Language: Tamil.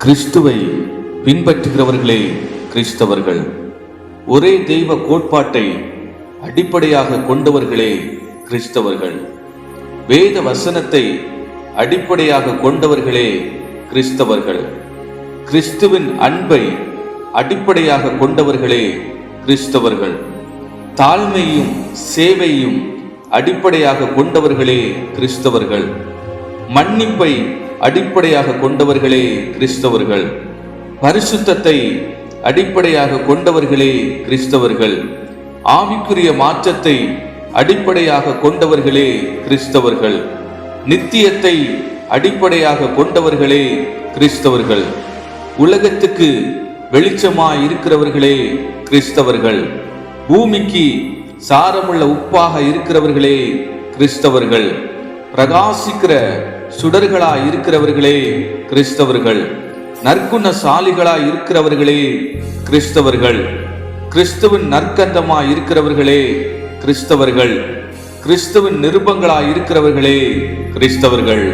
கிறிஸ்துவை பின்பற்றுகிறவர்களே கிறிஸ்தவர்கள். ஒரே தெய்வ கோட்பாட்டை அடிப்படையாக கொண்டவர்களே கிறிஸ்தவர்கள். வேத வசனத்தை அடிப்படையாக கொண்டவர்களே கிறிஸ்தவர்கள். கிறிஸ்துவின் அன்பை அடிப்படையாக கொண்டவர்களே கிறிஸ்தவர்கள். தாழ்மையும் சேவையும் அடிப்படையாக கொண்டவர்களே கிறிஸ்தவர்கள். மன்னிப்பை அடிப்படையாக கொண்டவர்களே கிறிஸ்தவர்கள். பரிசுத்தத்தை அடிப்படையாக கொண்டவர்களே கிறிஸ்தவர்கள். ஆவிக்குரிய மாற்றத்தை அடிப்படையாக கொண்டவர்களே கிறிஸ்தவர்கள். நித்தியத்தை அடிப்படையாக கொண்டவர்களே கிறிஸ்தவர்கள். உலகத்துக்கு வெளிச்சமாய் இருக்கிறவர்களே கிறிஸ்தவர்கள். பூமிக்கு சாரமுள்ள உப்பாக இருக்கிறவர்களே கிறிஸ்தவர்கள். பிரகாசிக்கிற சுடர்களாய் இருக்கிறவர்களே கிறிஸ்தவர்கள். நற்குணசாலிகளாய் இருக்கிறவர்களே கிறிஸ்தவர்கள். கிறிஸ்துவின் நற்கந்தமாய் இருக்கிறவர்களே கிறிஸ்தவர்கள். கிறிஸ்துவின் நிருபங்களாய் இருக்கிறவர்களே கிறிஸ்தவர்கள்.